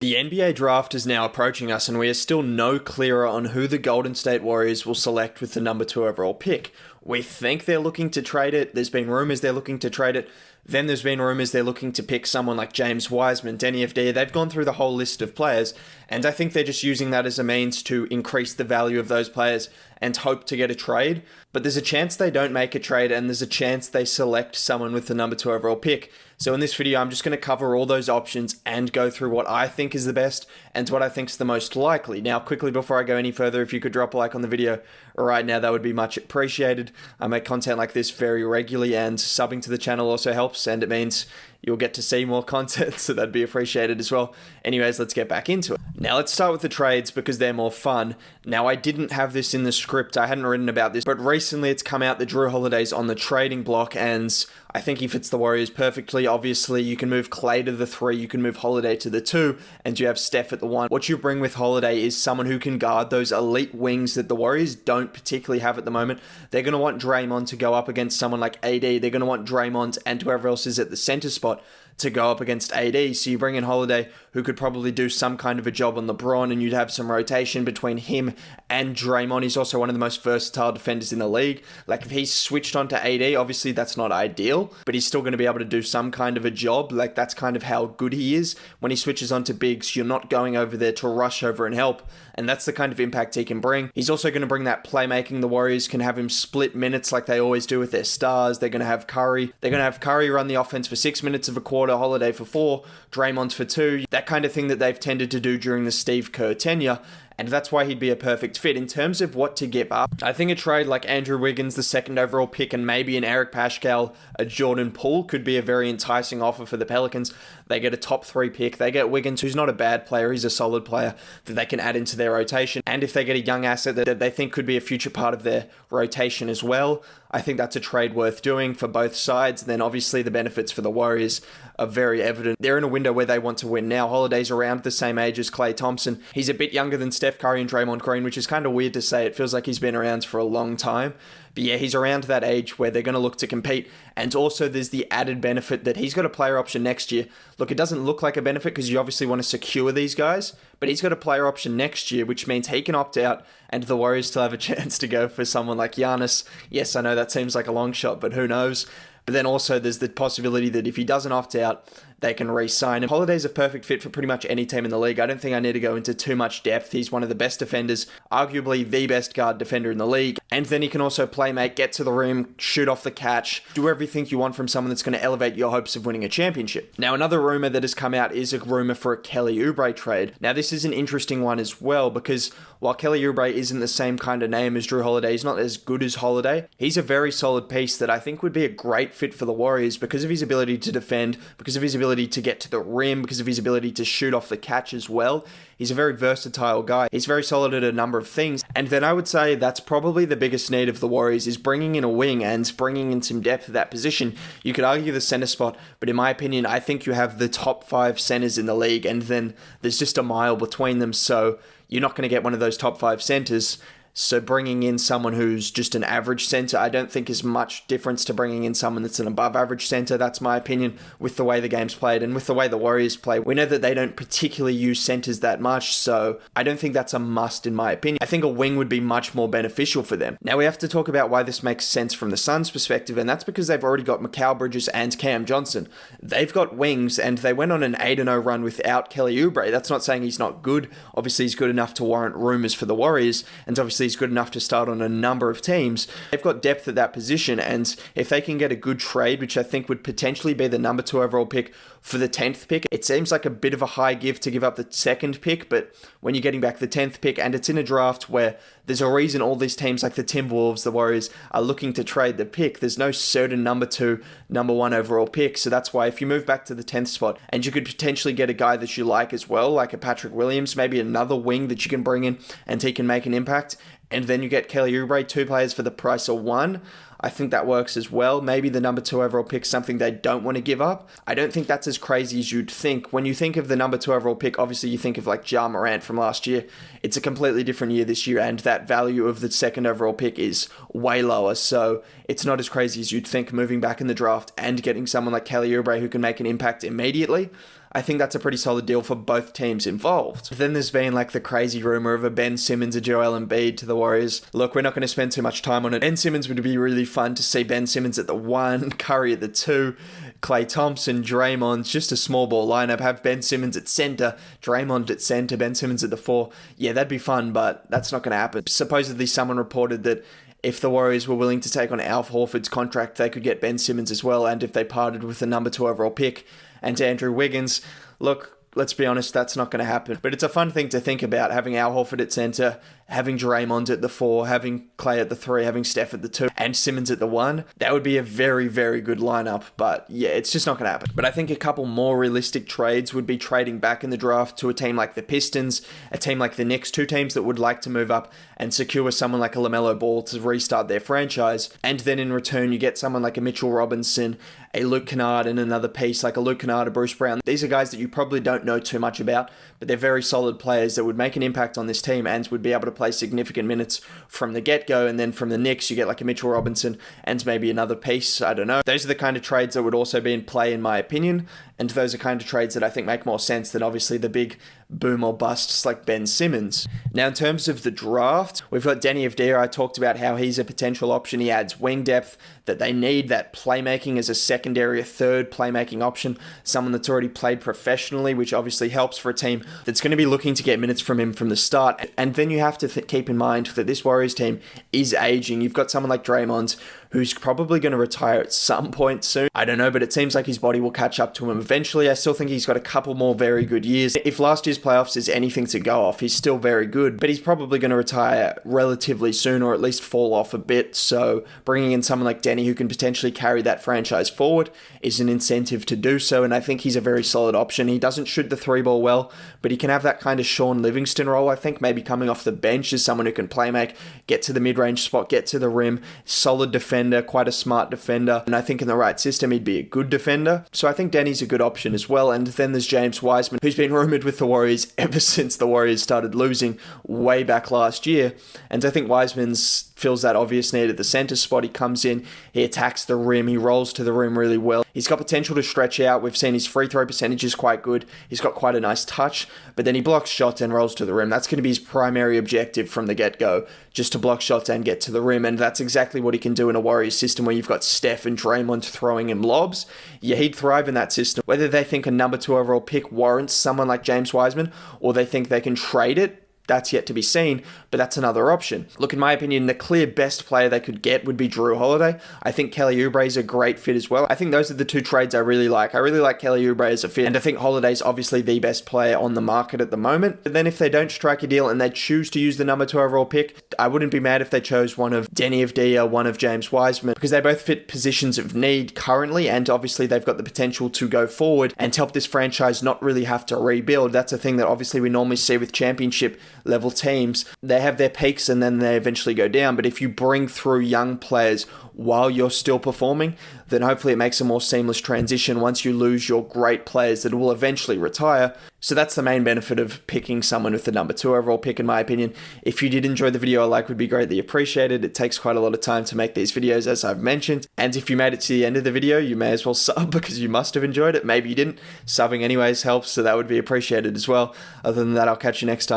The NBA draft is now approaching us, and we are still no clearer on who the Golden State Warriors will select with the number 2 overall pick. We think they're looking to trade it. There's been rumors they're looking to trade it. Then there's been rumors they're looking to pick someone like James Wiseman, Denny FD. They've gone through the whole list of players, and I think they're just using that as a means to increase the value of those players and hope to get a trade. But there's a chance they don't make a trade, and there's a chance they select someone with the number 2 overall pick. So in this video, I'm just going to cover all those options and go through what I think is the best and what I think is the most likely. Now, quickly before I go any further, if you could drop a like on the video right now, that would be much appreciated. I make content like this very regularly, and subbing to the channel also helps, and it means you'll get to see more content, so that'd be appreciated as well. Anyways, let's get back into it. Now let's start with the trades because they're more fun. Now, I didn't have this in the script, I hadn't written about this, but recently it's come out that Drew Holiday's on the trading block, and I think he fits the Warriors perfectly. Obviously, you can move Clay to the 3, you can move Holiday to the 2, and you have Steph at the 1. What you bring with Holiday is someone who can guard those elite wings that the Warriors don't particularly have at the moment. They're going to want Draymond to go up against someone like AD. They're going to want Draymond and whoever else is at the center spot to go up against AD. So you bring in Holiday, who could probably do some kind of a job on LeBron, and you'd have some rotation between him and Draymond. He's also one of the most versatile defenders in the league. Like, if he's switched on to AD, obviously that's not ideal, but he's still going to be able to do some kind of a job. Like, that's kind of how good he is. When he switches on to bigs, you're not going over there to rush over and help, and that's the kind of impact he can bring. He's also going to bring that playmaking. The Warriors can have him split minutes like they always do with their stars. They're going to have Curry. They're going to have Curry run the offense for 6 minutes of a quarter, Holiday for 4, Draymond for 2. That kind of thing that they've tended to do during the Steve Kerr tenure, and that's why he'd be a perfect fit. In terms of what to give up, I think a trade like Andrew Wiggins, the 2nd overall pick, and maybe an Eric Paschall, a Jordan Poole could be a very enticing offer for the Pelicans. They get a top 3 pick. They get Wiggins, who's not a bad player. He's a solid player that they can add into their rotation. And if they get a young asset that they think could be a future part of their rotation as well, I think that's a trade worth doing for both sides. Then obviously the benefits for the Warriors are very evident. They're in a window where they want to win now. Holiday's around the same age as Klay Thompson. He's a bit younger than Steph Curry and Draymond Green, which is kind of weird to say. It feels like he's been around for a long time. But yeah, he's around that age where they're going to look to compete. And also there's the added benefit that he's got a player option next year. Look, it doesn't look like a benefit because you obviously want to secure these guys, but he's got a player option next year, which means he can opt out and the Warriors still have a chance to go for someone like Giannis. Yes, I know that seems like a long shot, but who knows? But then also there's the possibility that if he doesn't opt out, they can re-sign him. Holiday's a perfect fit for pretty much any team in the league. I don't think I need to go into too much depth. He's one of the best defenders, arguably the best guard defender in the league. And then he can also play make, get to the rim, shoot off the catch, do everything you want from someone that's going to elevate your hopes of winning a championship. Now, another rumor that has come out is a rumor for a Kelly Oubre trade. Now, this is an interesting one as well because while Kelly Oubre isn't the same kind of name as Drew Holiday, he's not as good as Holiday. He's a very solid piece that I think would be a great fit for the Warriors because of his ability to defend, because of his ability to get to the rim, because of his ability to shoot off the catch as well. He's a very versatile guy. He's very solid at a number of things. And then I would say that's probably the biggest need of the Warriors is bringing in a wing and bringing in some depth at that position. You could argue the center spot, but in my opinion, I think you have the top 5 centers in the league, and then there's just a mile between them, so you're not going to get one of those top 5 centers. So bringing in someone who's just an average center, I don't think is much difference to bringing in someone that's an above average center. That's my opinion with the way the game's played and with the way the Warriors play. We know that they don't particularly use centers that much, so I don't think that's a must in my opinion. I think a wing would be much more beneficial for them. Now we have to talk about why this makes sense from the Suns' perspective, and that's because they've already got Mikal Bridges and Cam Johnson. They've got wings, and they went on an 8-0 run without Kelly Oubre. That's not saying he's not good. Obviously, he's good enough to warrant rumors for the Warriors, and obviously he's good enough to start on a number of teams. They've got depth at that position, and if they can get a good trade, which I think would potentially be the number 2 overall pick for the 10th pick, it seems like a bit of a high give to give up the 2nd pick, but when you're getting back the 10th pick, and it's in a draft where there's a reason all these teams like the Timberwolves, the Warriors, are looking to trade the pick. There's no certain number 2, number 1 overall pick, so that's why if you move back to the 10th spot, and you could potentially get a guy that you like as well, like a Patrick Williams, maybe another wing that you can bring in, and he can make an impact, and then you get Kelly Oubre, 2 players for the price of 1. I think that works as well. Maybe the number 2 overall pick is something they don't want to give up. I don't think that's as crazy as you'd think. When you think of the number 2 overall pick, obviously you think of like Ja Morant from last year. It's a completely different year this year, and that value of the 2nd overall pick is way lower. So it's not as crazy as you'd think moving back in the draft and getting someone like Kelly Oubre who can make an impact immediately. I think that's a pretty solid deal for both teams involved. Then there's been like the crazy rumor of a Ben Simmons or Joel Embiid to the Warriors. Look, we're not going to spend too much time on it. Ben Simmons would be really fun to see. Ben Simmons at the 1, Curry at the 2, Klay Thompson, Draymond, just a small ball lineup. Have Ben Simmons at center, Draymond at center, Ben Simmons at the 4. Yeah, that'd be fun, but that's not going to happen. Supposedly someone reported that if the Warriors were willing to take on Al Horford's contract, they could get Ben Simmons as well, and if they parted with the number 2 overall pick and Andrew Wiggins. Look, let's be honest, that's not going to happen. But it's a fun thing to think about, having Al Horford at center, having Draymond at the 4, having Klay at the 3, having Steph at the 2, and Simmons at the 1. That would be a very, very good lineup. But yeah, it's just not going to happen. But I think a couple more realistic trades would be trading back in the draft to a team like the Pistons, a team like the Knicks, 2 teams that would like to move up and secure someone like a LaMelo Ball to restart their franchise. And then in return, you get someone like a Mitchell Robinson, a Luke Kennard, and another piece like a Luke Kennard, a Bruce Brown. These are guys that you probably don't know too much about, but they're very solid players that would make an impact on this team and would be able to play significant minutes from the get-go. And then from the Knicks, you get like a Mitchell Robinson and maybe another piece. I don't know. Those are the kind of trades that would also be in play, in my opinion. And those are kind of trades that I think make more sense than obviously the big boom or busts like Ben Simmons. Now, in terms of the draft, we've got Denny Avdija. I talked about how he's a potential option. He adds wing depth that they need, that playmaking as a secondary, a third playmaking option, someone that's already played professionally, which obviously helps for a team that's going to be looking to get minutes from him from the start. And then you have to keep in mind that this Warriors team is aging. You've got someone like Draymond, who's probably going to retire at some point soon. I don't know, but it seems like his body will catch up to him eventually. I still think he's got a couple more very good years. If last year's playoffs is anything to go off, he's still very good, but he's probably going to retire relatively soon, or at least fall off a bit. So bringing in someone like Denny, who can potentially carry that franchise forward, is an incentive to do so, and I think he's a very solid option. He doesn't shoot the 3-ball well, but he can have that kind of Sean Livingston role, I think, maybe coming off the bench as someone who can play make, get to the mid-range spot, get to the rim, solid defender, quite a smart defender, and I think in the right system he'd be a good defender. So I think Denny's a good option as well. And then there's James Wiseman, who's been rumoured with the Warriors ever since the Warriors started losing way back last year, and I think Wiseman's fills that obvious need at the center spot. He comes in, he attacks the rim, he rolls to the rim really well. He's got potential to stretch out. We've seen his free throw percentage is quite good. He's got quite a nice touch, but then he blocks shots and rolls to the rim. That's going to be his primary objective from the get-go, just to block shots and get to the rim, and that's exactly what he can do in a Warriors system where you've got Steph and Draymond throwing him lobs. Yeah, he'd thrive in that system. Whether they think a number 2 overall pick warrants someone like James Wiseman, or they think they can trade it, that's yet to be seen, but that's another option. Look, in my opinion, the clear best player they could get would be Drew Holiday. I think Kelly Oubre is a great fit as well. I think those are the 2 trades I really like. I really like Kelly Oubre as a fit, and I think Holiday's obviously the best player on the market at the moment. But then if they don't strike a deal and they choose to use the number 2 overall pick, I wouldn't be mad if they chose one of Denny Avdija, one of James Wiseman, because they both fit positions of need currently, and obviously they've got the potential to go forward and help this franchise not really have to rebuild. That's a thing that obviously we normally see with championship level teams. They have their peaks and then they eventually go down, but if you bring through young players while you're still performing, then hopefully it makes a more seamless transition once you lose your great players that will eventually retire. So that's the main benefit of picking someone with the number 2 overall pick, in my opinion. If you did enjoy the video, a like would be greatly appreciated. It takes quite a lot of time to make these videos, as I've mentioned. And if you made it to the end of the video, you may as well sub, because you must have enjoyed it. Maybe you didn't. Subbing anyways helps, so that would be appreciated as well. Other than that, I'll catch you next time.